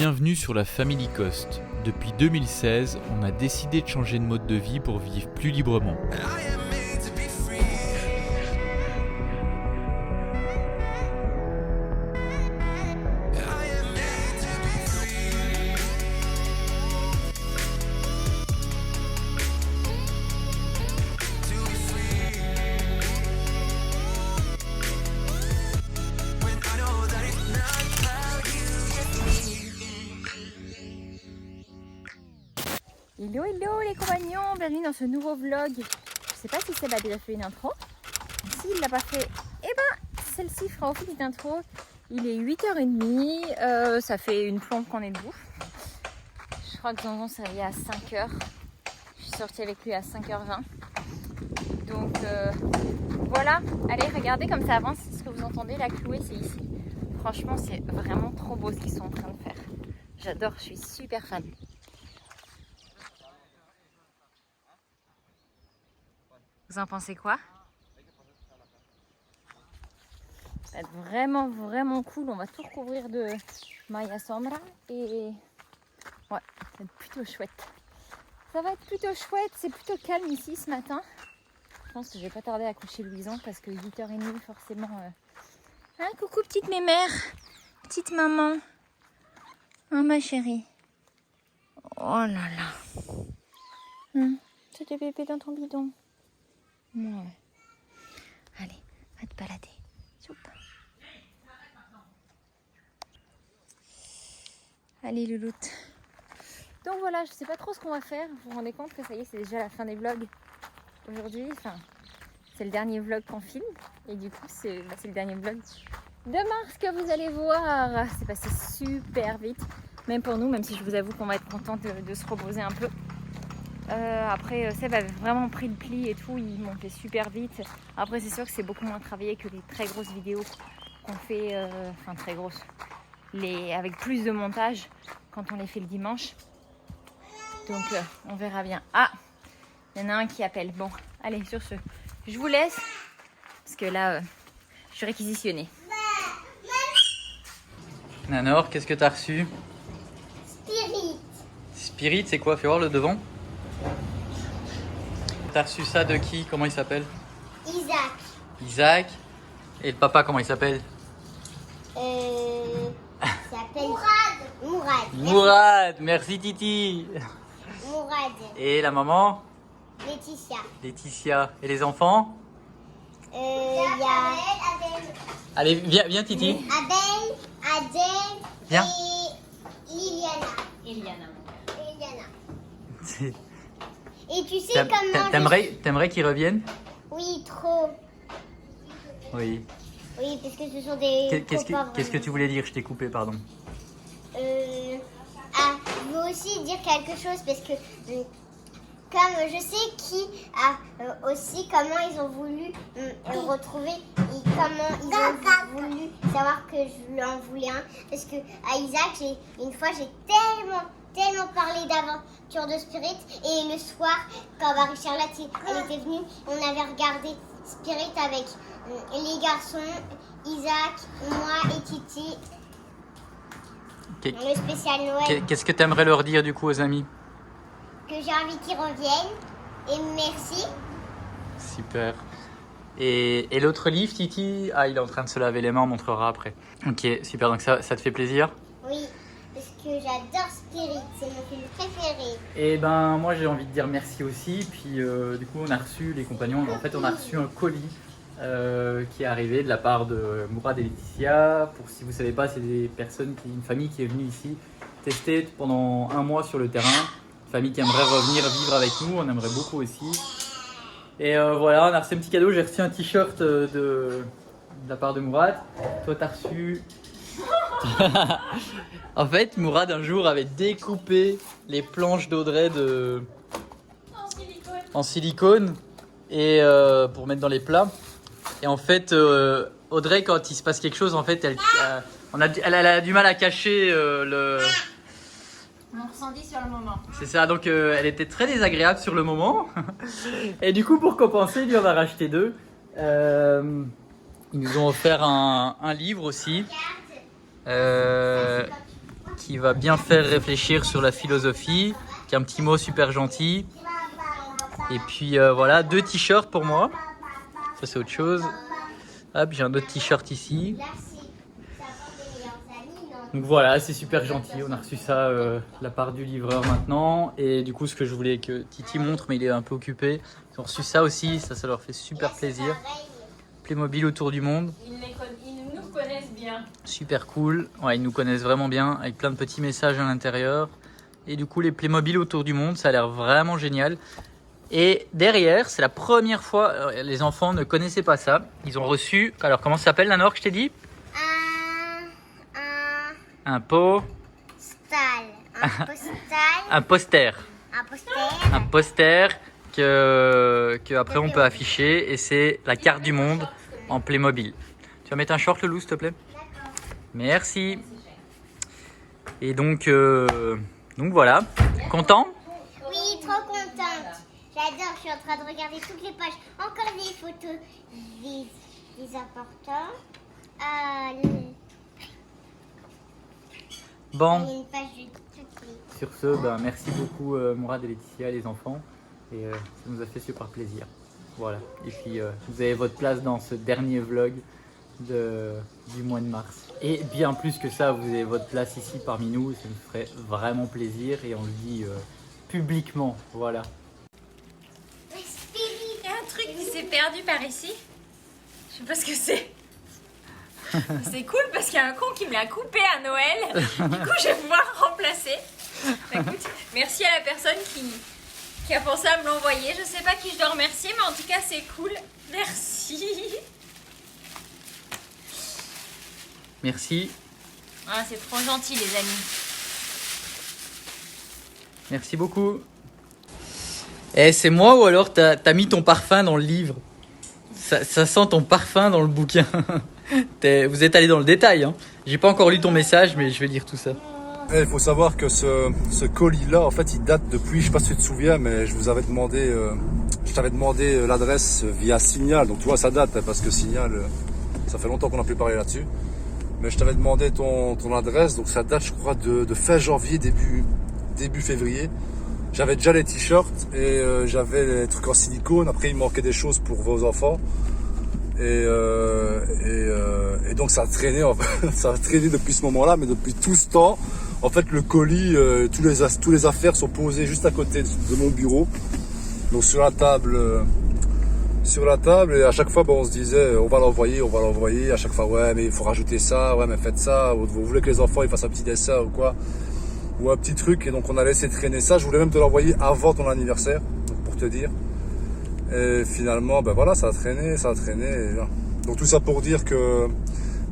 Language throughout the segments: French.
Bienvenue sur la Family Coast. Depuis 2016, on a décidé de changer de mode de vie pour vivre plus librement. Hello hello les compagnons, bienvenue dans ce nouveau vlog. Je sais pas si Seb a déjà fait une intro. S'il l'a pas fait, eh ben celle-ci fera office d'intro. Il est 8h30, ça fait une plombe qu'on est debout. Je crois que Zanzan s'est réveillé à 5h. Je suis sortie avec lui à 5h20. Donc voilà, allez regardez comme ça avance. Ce que vous entendez, la clouée c'est ici. Franchement c'est vraiment trop beau ce qu'ils sont en train de faire. J'adore, je suis super fan. Vous en pensez quoi? Ça va être vraiment cool. On va tout recouvrir de Maya Sombra et ouais, ça va être plutôt chouette. Ça va être plutôt chouette. C'est plutôt calme ici ce matin. Je pense que je vais pas tarder à coucher Louison parce que 8h30 forcément. Hein, coucou petite mémère, petite maman. Oh ma chérie. Oh là là. C'était bébé dans ton bidon. Ouais. Allez, va te balader. Soup. Allez, louloute. Donc voilà, je sais pas trop ce qu'on va faire. Vous vous rendez compte que ça y est, c'est déjà la fin des vlogs aujourd'hui. Enfin, c'est le dernier vlog qu'on filme. Et du coup, c'est le dernier vlog de mars que vous allez voir. C'est passé super vite. Même pour nous, même si je vous avoue qu'on va être content de se reposer un peu. Après, Seb avait vraiment pris le pli et tout, il montait super vite. Après, c'est sûr que c'est beaucoup moins travaillé que les très grosses vidéos qu'on fait, enfin très grosses, avec plus de montage quand on les fait le dimanche. Donc, on verra bien. Ah, il y en a un qui appelle. Bon, allez, sur ce, je vous laisse parce que là, je suis réquisitionnée. Nanor, qu'est-ce que t'as reçu? Spirit. Spirit, c'est quoi? Fais voir le devant. T'as reçu ça de qui? Comment il s'appelle? Isaac. Isaac. Et le papa, comment il s'appelle? Il s'appelle Mourad. Mourad. Merci Titi. Mourad. Et la maman? Laetitia. Laetitia. Et les enfants? Il y a Allez, viens Titi. Adèle Viens. et Liliana. Et tu sais T'aimerais qu'ils reviennent? Oui, trop. Oui. Oui, parce que ce sont des Qu'est-ce que tu voulais dire? Je t'ai coupé, pardon. Je veux aussi dire quelque chose parce que comme je sais qui a aussi comment ils ont voulu retrouver et comment ils ont voulu savoir que je lui en voulais un. Parce que à Isaac, une fois j'ai tellement parlé d'aventure de Spirit et le soir quand Marie-Charlotte elle était venue, on avait regardé Spirit avec les garçons, Isaac, moi et Titi. Le spécial Noël. Qu'est-ce que t'aimerais leur dire du coup aux amis? Que j'ai envie qu'ils reviennent et merci. Super. Et l'autre livre, Titi? Ah, il est en train de se laver les mains, on montrera après. Ok, super, donc ça te fait plaisir? Oui, parce que j'adore Spirit, c'est mon film préféré. Et ben moi j'ai envie de dire merci aussi. Puis du coup on a reçu, les compagnons, en fait on a reçu un colis qui est arrivé de la part de Mourad et Laetitia. Pour si vous savez pas, c'est une famille qui est venue ici tester pendant 1 mois sur le terrain. Une famille qui aimerait revenir vivre avec nous, on aimerait beaucoup aussi. Et voilà, on a reçu un petit cadeau, j'ai reçu un t-shirt de la part de Mourad. Toi t'as reçu... En fait, Mourad un jour avait découpé les planches d'Audrey en silicone et pour mettre dans les plats. Et en fait, Audrey, quand il se passe quelque chose, en fait, elle a du mal à cacher On ressentit sur le moment. C'est ça, donc elle était très désagréable sur le moment. Et du coup, pour compenser, lui, on a racheté 2. Ils nous ont offert un livre aussi. qui va bien faire réfléchir sur la philosophie, qui a un petit mot super gentil. Et puis voilà, 2 t-shirts pour moi. Ça c'est autre chose. Hop, j'ai un autre t-shirt ici. Donc voilà, c'est super gentil. On a reçu ça de la part du livreur maintenant. Et du coup, ce que je voulais que Titi montre, mais il est un peu occupé. Ils ont reçu ça aussi, ça leur fait super plaisir. Playmobil autour du monde. Ils nous connaissent bien. Super cool. Ouais, ils nous connaissent vraiment bien avec plein de petits messages à l'intérieur. Et du coup, les Playmobil autour du monde, ça a l'air vraiment génial. Et derrière, c'est la première fois, les enfants ne connaissaient pas ça. Ils ont reçu, alors comment ça s'appelle la Nord que je t'ai dit? Un poster. Un poster. Un poster que après on peut afficher et c'est la carte du monde en Playmobil. Tu vas mettre un short, Loulou, s'il te plaît? Merci. Et donc voilà. Content? Oui, trop contente. J'adore, je suis en train de regarder toutes les pages. Encore des photos des importants. Bon. Il y a une page de toutes les... Sur ce, merci beaucoup Mourad et Laetitia, les enfants. Et ça nous a fait super plaisir. Voilà. Et puis vous avez votre place dans ce dernier vlog du mois de mars. Et bien plus que ça, vous avez votre place ici parmi nous. Ça nous ferait vraiment plaisir et on le dit publiquement. Voilà. Il y a un truc qui s'est perdu par ici. Je sais pas ce que c'est. C'est cool parce qu'il y a un con qui me l'a coupé à Noël. Du coup, je vais pouvoir remplacer. Écoute, merci à la personne qui a pensé à me l'envoyer. Je sais pas qui je dois remercier, mais en tout cas, c'est cool. Merci. Merci. Ah, c'est trop gentil, les amis. Merci beaucoup. Eh, c'est moi ou alors t'as mis ton parfum dans le livre? Ça sent ton parfum dans le bouquin. Vous êtes allé dans le détail, hein. J'ai pas encore lu ton message, mais je vais lire tout ça. Il faut savoir que ce colis-là, en fait, il date depuis, je sais pas si tu te souviens, mais je t'avais demandé l'adresse via Signal. Donc tu vois, ça date, hein, parce que Signal, ça fait longtemps qu'on n'a plus parlé là-dessus. Mais je t'avais demandé ton adresse, donc ça date, je crois, de fin janvier, début février. J'avais déjà les t-shirts et j'avais les trucs en silicone. Après, il manquait des choses pour vos enfants. Et donc ça a traîné, ça a traîné depuis ce moment-là, mais depuis tout ce temps, en fait, le colis, tous les affaires sont posées juste à côté de mon bureau, donc sur la table, et à chaque fois, on se disait, on va l'envoyer. À chaque fois, ouais, mais il faut rajouter ça, ouais, mais faites ça. Vous voulez que les enfants ils fassent un petit dessin ou quoi, ou un petit truc, et donc on a laissé traîner ça. Je voulais même te l'envoyer avant ton anniversaire, pour te dire. Et finalement, voilà, ça a traîné. Donc tout ça pour dire que,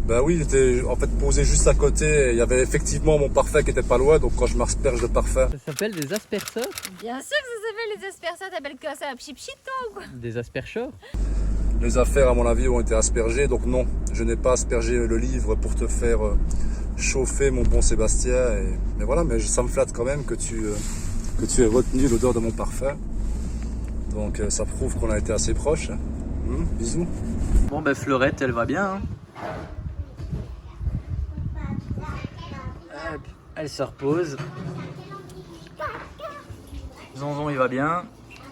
oui, il était en fait posé juste à côté. Il y avait effectivement mon parfum qui était pas loin. Donc quand je m'asperge de parfum. Ça s'appelle des asperceurs? Bien sûr que ça s'appelle les asperceurs. T'appelles quoi ça? Un pchit-pchit, toi, ou quoi? Des aspercheurs? Les affaires, à mon avis, ont été aspergées. Donc non, je n'ai pas aspergé le livre pour te faire chauffer, mon bon Sébastien. Mais voilà, mais ça me flatte quand même que tu aies retenu l'odeur de mon parfum. Donc ça prouve qu'on a été assez proches. Bisous. Bon, Fleurette, elle va bien, hein. Hop, elle se repose. Zonzon, il va bien.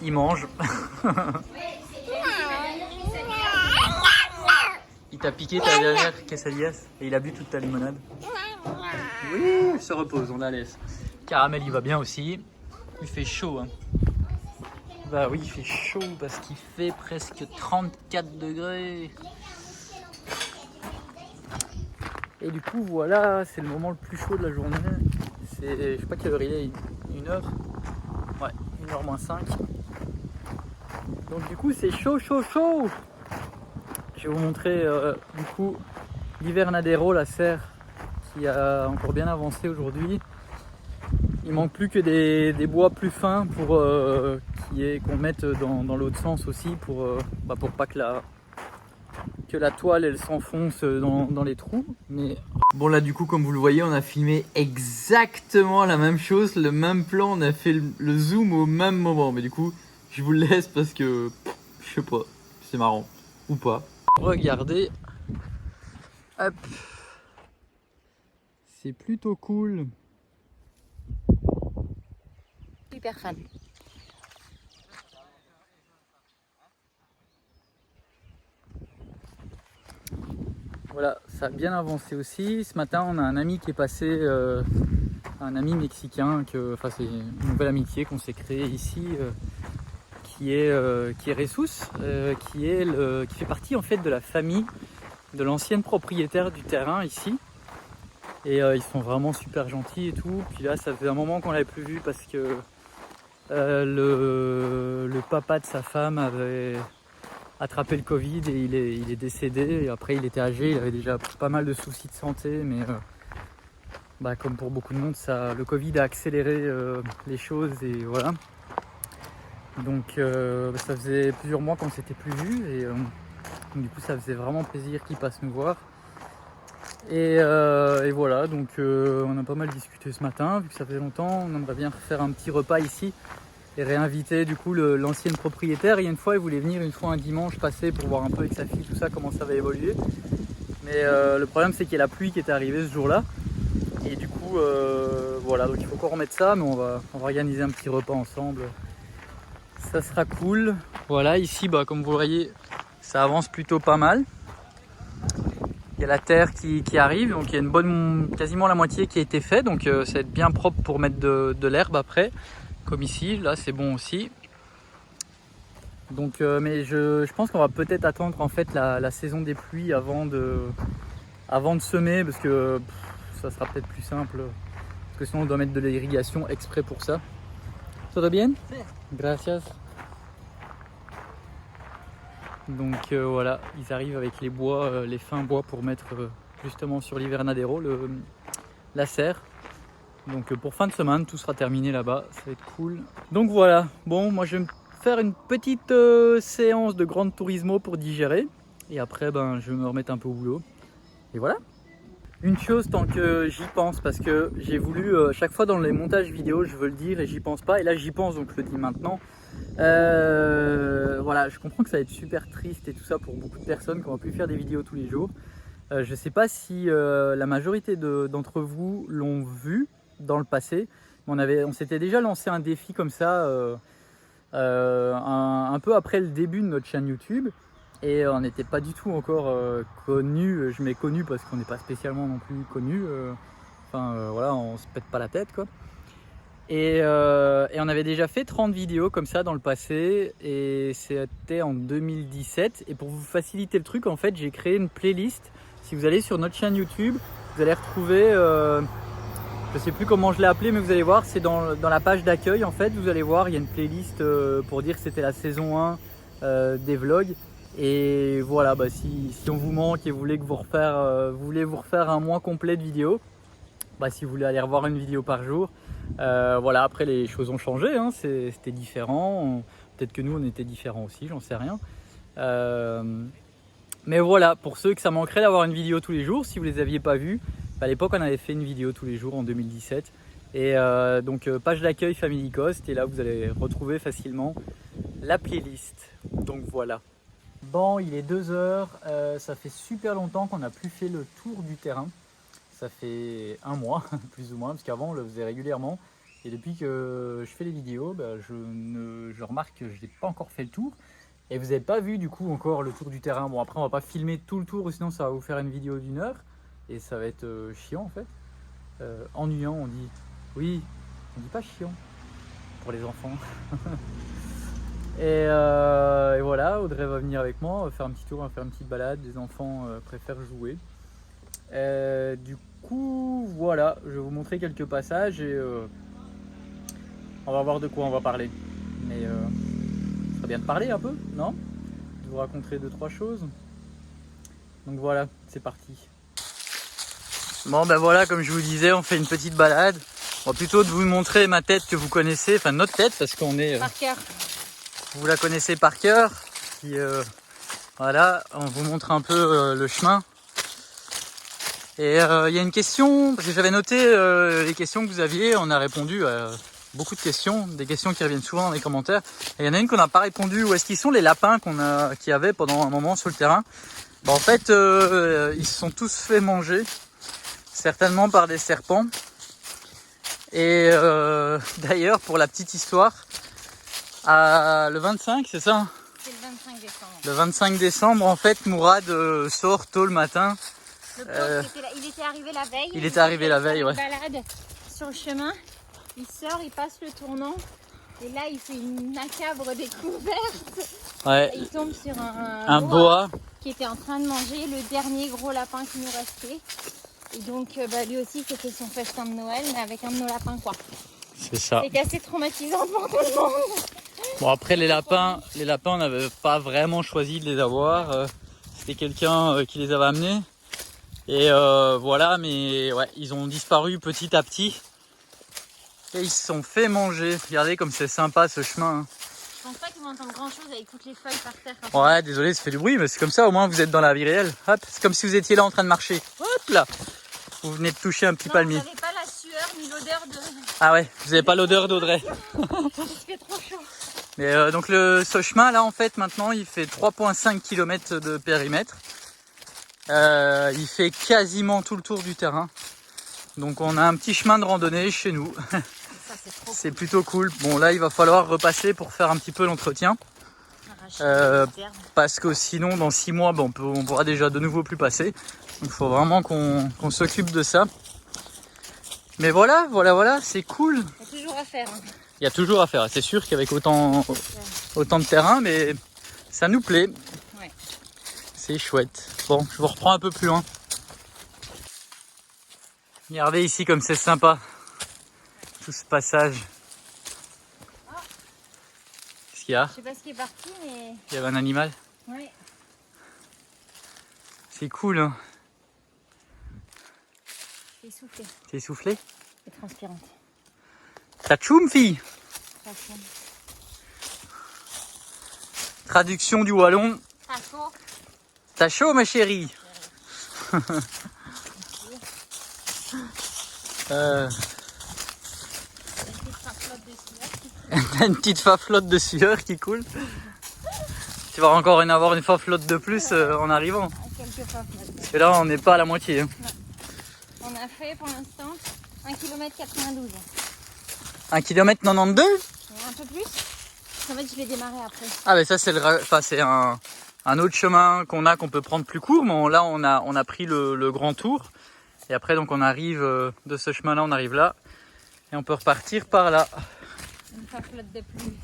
Il mange. Il t'a piqué ta dernière quesadillas et il a bu toute ta limonade. Oui, il se repose, on la laisse. Caramel, il va bien aussi. Il fait chaud, hein. Bah oui, il fait chaud parce qu'il fait presque 34 degrés. Et du coup, voilà, c'est le moment le plus chaud de la journée. C'est, je sais pas quelle heure il est, 1h. Ouais, 1h moins 5. Donc du coup, c'est chaud. Je vais vous montrer du coup l'Hivernadero, la serre qui a encore bien avancé aujourd'hui. Il manque plus que des bois plus fins pour qu'on mette dans l'autre sens aussi pour pas que la toile elle s'enfonce dans les trous. Mais bon, là du coup, comme vous le voyez, on a filmé exactement la même chose, le même plan, on a fait le zoom au même moment. Mais du coup, je vous le laisse parce que je sais pas, c'est marrant ou pas. Regardez, hop, c'est plutôt cool. Hyper fan. Voilà, ça a bien avancé aussi. Ce matin, on a un ami qui est passé, un ami mexicain, enfin c'est une nouvelle amitié qu'on s'est créée ici, qui est Jesus, qui fait partie en fait de la famille de l'ancienne propriétaire du terrain ici. Et ils sont vraiment super gentils et tout. Puis là, ça fait un moment qu'on l'avait plus vu parce que le papa de sa femme avait attrapé le Covid et il est décédé. Et après, il était âgé, il avait déjà pas mal de soucis de santé, mais comme pour beaucoup de monde, le Covid a accéléré les choses et voilà. Donc ça faisait plusieurs mois qu'on s'était plus vus et du coup ça faisait vraiment plaisir qu'il passe nous voir. Et voilà, donc on a pas mal discuté ce matin, vu que ça fait longtemps, on aimerait bien faire un petit repas ici et réinviter du coup l'ancienne propriétaire. Il y a une fois, il voulait venir une fois un dimanche passer pour voir un peu avec sa fille tout ça, comment ça va évoluer. Mais le problème c'est qu'il y a la pluie qui était arrivée ce jour-là. Et du coup, voilà, donc il faut qu'on remette ça, mais on va organiser un petit repas ensemble. Ça sera cool. Voilà, ici, comme vous voyez, ça avance plutôt pas mal. Il y a la terre qui arrive, donc il y a quasiment la moitié qui a été faite, donc ça va être bien propre pour mettre de l'herbe après, comme ici. Là, c'est bon aussi. Donc, mais je pense qu'on va peut-être attendre en fait la saison des pluies avant de semer, parce que ça sera peut-être plus simple, parce que sinon on doit mettre de l'irrigation exprès pour ça. ¿Todo bien? Sí. Gracias. Donc voilà, ils arrivent avec les bois, les fins bois pour mettre justement sur l'hivernadero la serre. Donc pour fin de semaine, tout sera terminé là-bas, ça va être cool. Donc voilà, bon, moi je vais me faire une petite séance de Gran Turismo pour digérer. Et après, je vais me remettre un peu au boulot. Et voilà. Une chose tant que j'y pense, parce que j'ai voulu, chaque fois dans les montages vidéo, je veux le dire et j'y pense pas. Et là j'y pense, donc je le dis maintenant. Voilà, je comprends que ça va être super triste et tout ça pour beaucoup de personnes qui n'ont plus faire des vidéos tous les jours. Je sais pas si la majorité d'entre vous l'ont vu dans le passé. On s'était déjà lancé un défi comme ça un peu après le début de notre chaîne YouTube. Et on n'était pas du tout encore connu. Je m'ai connu parce qu'on n'est pas spécialement non plus connu. Voilà, on se pète pas la tête quoi. Et on avait déjà fait 30 vidéos comme ça dans le passé et c'était en 2017. Et pour vous faciliter le truc, en fait, j'ai créé une playlist. Si vous allez sur notre chaîne YouTube, vous allez retrouver, je sais plus comment je l'ai appelé, mais vous allez voir, c'est dans la page d'accueil. En fait, vous allez voir, il y a une playlist pour dire que c'était la saison 1 des vlogs. Et voilà, si on vous manque et vous voulez vous refaire un mois complet de vidéos, si vous voulez aller revoir une vidéo par jour, voilà, après les choses ont changé, hein, c'était différent, peut-être que nous on était différents aussi, j'en sais rien. Mais voilà, pour ceux que ça manquerait d'avoir une vidéo tous les jours, si vous ne les aviez pas vues, à l'époque on avait fait une vidéo tous les jours en 2017. Et donc page d'accueil Family Cost, et là vous allez retrouver facilement la playlist. Donc voilà. Bon, il est 2h, ça fait super longtemps qu'on n'a plus fait le tour du terrain. Ça fait un mois, plus ou moins, parce qu'avant on le faisait régulièrement. Et depuis que je fais les vidéos, je remarque que je n'ai pas encore fait le tour. Et vous n'avez pas vu du coup encore le tour du terrain. Bon, après on va pas filmer tout le tour, sinon ça va vous faire une vidéo d'1 heure. Et ça va être chiant en fait. Ennuyant, on dit. Oui, on dit pas chiant pour les enfants. Et voilà, Audrey va venir avec moi, on va faire un petit tour, on va faire une petite balade. Les enfants préfèrent jouer. Du coup, voilà, je vais vous montrer quelques passages et on va voir de quoi on va parler. Mais ça serait bien de parler un peu, non? De vous raconter 2-3 choses. Donc voilà, c'est parti. Bon voilà, comme je vous disais, on fait une petite balade. On va plutôt de vous montrer ma tête que vous connaissez, enfin notre tête, parce qu'on est... Par cœur. Vous la connaissez par cœur. Voilà, on vous montre un peu le chemin. Et il y a une question, parce que j'avais noté les questions que vous aviez, on a répondu à beaucoup de questions, des questions qui reviennent souvent dans les commentaires. Et il y en a une qu'on n'a pas répondu, où est-ce qu'ils sont les lapins qu'il y avait pendant un moment sur le terrain? En fait, ils se sont tous fait manger, certainement par des serpents. Et d'ailleurs, pour la petite histoire, le 25, c'est ça? C'est le 25 décembre. Le 25 décembre, en fait, Mourad sort tôt le matin. Le pauvre, il était arrivé la veille. Il était arrivé la veille, ouais. Il balade sur le chemin, il sort, il passe le tournant. Et là, il fait une macabre découverte. Ouais. Il tombe sur Un boa. Qui était en train de manger le dernier gros lapin qui nous restait. Et donc, lui aussi, c'était son festin de Noël, mais avec un de nos lapins, quoi. C'est ça. C'était assez traumatisant pour tout le monde. Bon, après, les lapins, on n'avait pas vraiment choisi de les avoir. C'était quelqu'un qui les avait amenés. Et voilà, mais ouais, ils ont disparu petit à petit. Et ils se sont fait manger. Regardez comme c'est sympa ce chemin. Hein. Je pense pas qu'ils vont entendre grand chose avec toutes les feuilles par terre. Ouais, désolé, ça fait du bruit, mais c'est comme ça, au moins vous êtes dans la vie réelle. Hop, c'est comme si vous étiez là en train de marcher. Hop là, vous venez de toucher un petit palmier. Vous n'avez pas la sueur ni l'odeur de... Ah ouais, vous n'avez pas l'odeur d'Audrey. Il fait trop chaud. Mais donc ce chemin là, en fait, maintenant, il fait 3,5 km de périmètre. Il fait quasiment tout le tour du terrain. Donc on a un petit chemin de randonnée chez nous. C'est plutôt cool. Bon là il va falloir repasser pour faire un petit peu l'entretien. Parce que sinon dans 6 mois on pourra déjà de nouveau plus passer. Donc il faut vraiment qu'on s'occupe de ça. Mais voilà, c'est cool. Il y a toujours à faire. Hein. Il y a toujours à faire. C'est sûr qu'avec autant de terrain, mais ça nous plaît. Ouais. C'est chouette. Bon, je vous reprends un peu plus loin. Regardez ici comme c'est sympa. Tout ce passage. Qu'est-ce qu'il y a? Je sais pas ce qui est parti, mais... Il y avait un animal? Ouais. C'est cool, hein? T'es essoufflée. T'es essoufflée? Et transpirante. T'as tchoum, fille? Franchement. Traduction du wallon. T'as chaud? T'as chaud, ma chérie? T'as une petite faflotte de sueur qui coule. Tu vas encore en avoir une faflotte de plus en arrivant. Quelques fois. Parce que là, on n'est pas à la moitié. Hein. On a fait pour l'instant 1 km 92. 1 km 92? Un peu plus. En fait, je vais démarrer après. Ah, mais ça, c'est un autre chemin qu'on peut prendre plus court. Mais là, on a pris le grand tour. Et après, donc, on arrive de ce chemin-là, on arrive là. Et on peut repartir par là. Une faflotte de plus.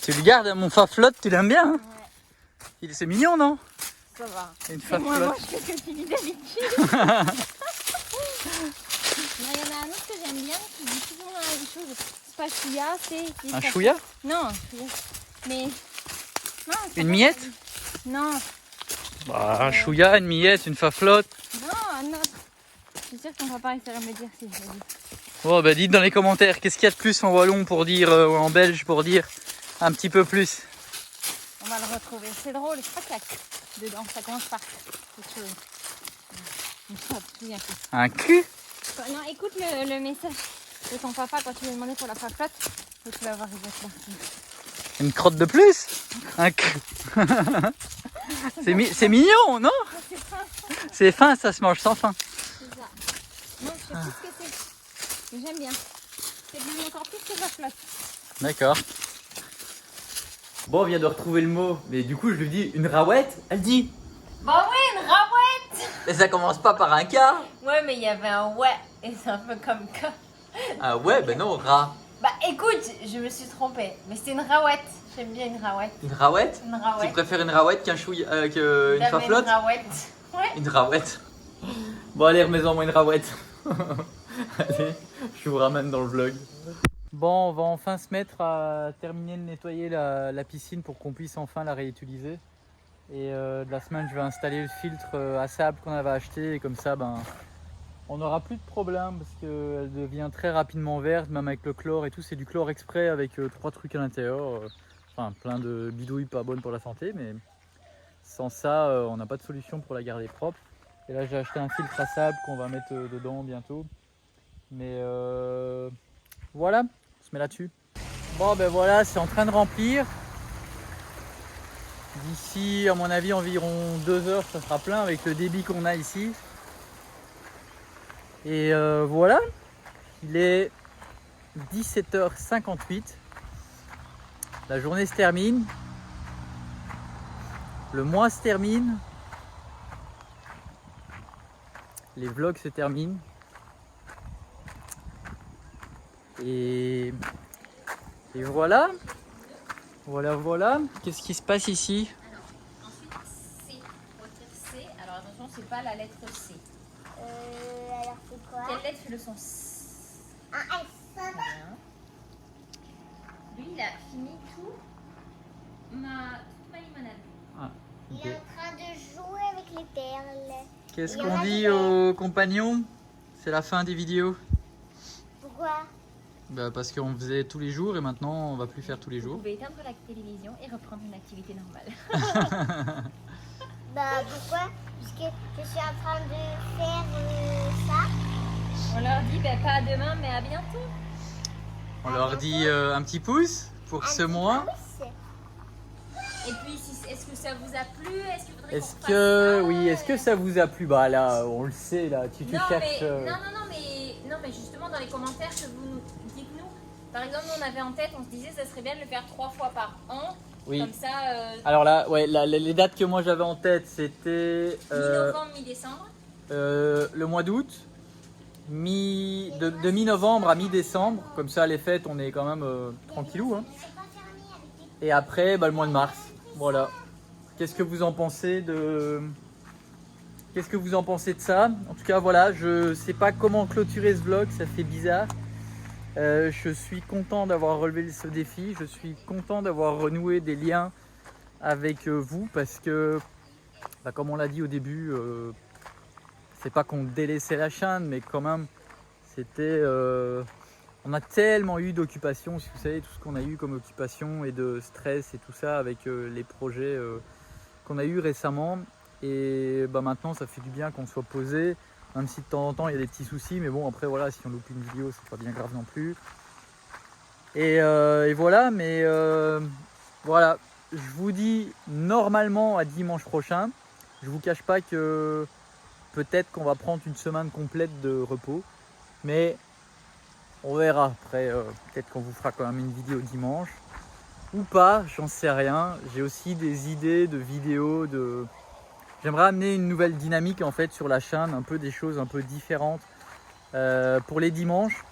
Tu le gardes, mon faflotte, tu l'aimes bien? Hein? Ouais. C'est mignon, non? Ça va. Une C'est moins faflotte. moche que ce que tu dis d'habitude. Il y en a un autre que j'aime bien qui dit toujours la même chose. C'est pas chouïa, c'est... Un chouïa? Non, chouïa. Mais... Non, Une miette? Non. Bah, un chouïa, une miette, une faflotte. Non, un autre. Je suis sûre qu'on va pas réussir à me dire si je le dis. Oh, bah dites dans les commentaires, qu'est-ce qu'il y a de plus en wallon pour dire, ou en belge pour dire un petit peu plus. On va le retrouver. C'est drôle, je crois qu'il y a dedans. Ça commence par quelque chose. Je me souviens plus. Un cul? Non, écoute le message de ton papa quand tu lui as demandé pour la faflotte. Et tu vas voir, il va te marquer. Une crotte de plus? Un cul. C'est mignon, non? C'est fin. C'est fin, ça se mange sans fin. C'est ça. Non, je sais plus ce que c'est. Mais j'aime bien. C'est même encore plus que la flotte. D'accord. Bon, on vient de retrouver le mot, mais du coup, je lui dis une rawette. Elle dit. Bah oui, une rawette. Mais ça commence pas par un K. Ouais, mais il y avait un ouais, et c'est un peu comme K. Ah ouais, ben non, Bah écoute, je me suis trompée, mais c'était une rawette. J'aime bien une rawette. Une rawette? Une Tu rawette. préfères une rawette qu'une J'avais faflotte? une rawette. Ouais. Une rawette. Bon, allez, remets-en moi une rawette. Allez, je vous ramène dans le vlog. Bon, on va enfin se mettre à terminer de nettoyer la piscine pour qu'on puisse enfin la réutiliser. Et de la semaine, je vais installer le filtre à sable qu'on avait acheté. Et comme ça, ben, on n'aura plus de problème parce qu'elle devient très rapidement verte, même avec le chlore et tout. C'est du chlore exprès avec 3 trucs à l'intérieur. Enfin, plein de bidouilles pas bonnes pour la santé. Mais sans ça, on n'a pas de solution pour la garder propre. Et là, j'ai acheté un filtre à sable qu'on va mettre dedans bientôt. Mais voilà, on se met là-dessus. Bon, ben voilà, c'est en train de remplir. D'ici, à mon avis, environ 2 heures, ça sera plein avec le débit qu'on a ici. Et voilà, il est 17h58. La journée se termine. Le mois se termine. Les vlogs se terminent. Et voilà. Voilà. Qu'est-ce qui se passe ici? Ensuite, C. Pour écrire C. Alors attention, c'est pas la lettre C. Alors c'est quoi? Quelle lettre fait le son S? Un S. Bien. Lui, il a fini toute ma limonade. Ah, Il ok. est en train de jouer avec les perles. Qu'est-ce Il y en qu'on a dit des- aux compagnons? C'est la fin des vidéos. Pourquoi? Bah parce qu'on faisait tous les jours et maintenant on va plus faire tous les Vous jours. pouvez éteindre la télévision et reprendre une activité normale. Bah pourquoi? Puisque je suis en train de faire ça. On leur dit pas à demain, mais à bientôt. On leur dit un petit pouce pour ce mois. Oui. Et puis, est-ce que ça vous a plu? Est-ce que vous voudrez Est-ce qu'on que refasse ça? oui, est-ce que ça vous a plu? Bah là, on le sait là. Tu Non, cherches. mais justement dans les commentaires que vous dites-nous. Par exemple, nous on avait en tête, on se disait ça serait bien de le faire 3 fois par an. Oui. Comme ça, Alors là, ouais, les dates que moi j'avais en tête, c'était mi-novembre, mi-décembre. le mois d'août, de mi-novembre à mi-décembre. Comme ça, les fêtes, on est quand même tranquillou. Hein. Et après, bah, le mois de mars. Voilà. Qu'est-ce que vous en pensez de ça? En tout cas, voilà, je sais pas comment clôturer ce vlog, ça fait bizarre. Je suis content d'avoir relevé ce défi. Je suis content d'avoir renoué des liens avec vous parce que, bah, comme on l'a dit au début, c'est pas qu'on délaissait la chaîne, mais quand même, c'était. On a tellement eu d'occupations, si vous savez, tout ce qu'on a eu comme occupation et de stress et tout ça avec les projets qu'on a eu récemment. Et bah, maintenant, ça fait du bien qu'on soit posé. Même si de temps en temps il y a des petits soucis, mais bon après voilà, si on loupe une vidéo c'est pas bien grave non plus. Et voilà, mais voilà, je vous dis normalement à dimanche prochain. Je vous cache pas que peut-être qu'on va prendre une semaine complète de repos, mais on verra après. Peut-être qu'on vous fera quand même une vidéo dimanche ou pas, j'en sais rien. J'ai aussi des idées de vidéos de. J'aimerais amener une nouvelle dynamique en fait sur la chaîne, un peu des choses un peu différentes pour les dimanches.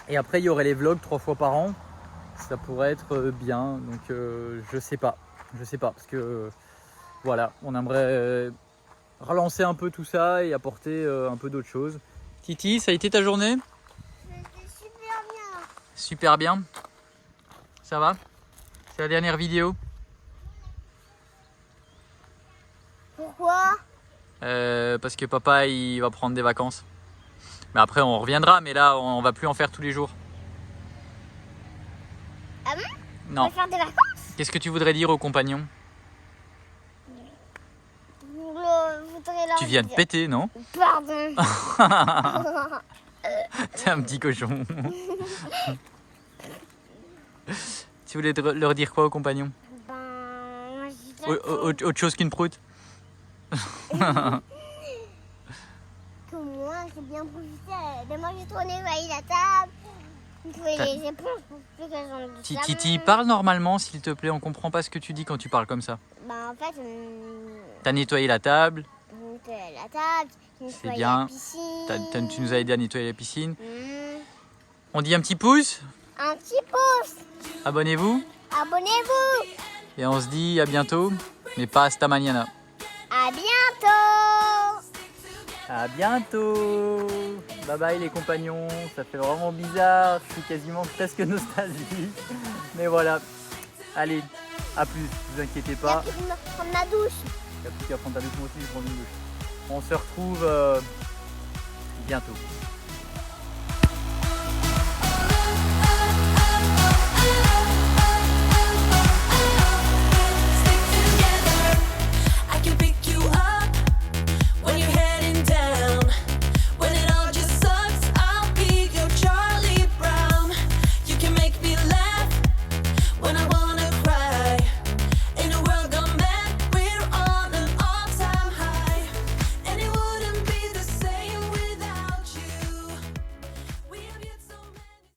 Et après il y aurait les vlogs 3 fois par an. Ça pourrait être bien. Donc je sais pas parce que voilà, on aimerait relancer un peu tout ça et apporter un peu d'autres choses. Titi, ça a été ta journée? C'était super bien. Super bien. Ça va? C'est la dernière vidéo. Pourquoi? Parce que papa il va prendre des vacances. Mais après on reviendra, mais là on va plus en faire tous les jours. Ah bon? On Non. va faire des vacances? Qu'est-ce que tu voudrais dire aux compagnons? Tu viens de péter, non? Pardon. T'es un petit cochon. Tu voulais leur dire quoi aux compagnons? Ben, moi, je dirais Autre chose qu'une proute? que moi, j'ai bien profité. Ben, moi, j'ai trop nettoyé la table. Nettoyé les éponges pour plus qu'elles ont du savon. Titi, parle normalement s'il te plaît, on comprend pas ce que tu dis quand tu parles comme ça. Ben, en fait, T'as nettoyé la table, j'ai nettoyé la table, j'ai C'est nettoyé bien. la piscine. tu nous as aidé à nettoyer la piscine. Mmh. On dit un petit pouce, Un petit pouce. abonnez-vous Abonnez-vous. et on se dit à bientôt, mais pas hasta mañana. À bientôt. À bientôt. Bye bye les compagnons, ça fait vraiment bizarre, je suis quasiment presque nostalgique. Mais voilà, allez, à plus, vous inquiétez Il y a pas. plus de prendre ma douche. Il n'y a plus qu'à prendre ta douche, moi aussi je prends une douche. On se retrouve bientôt.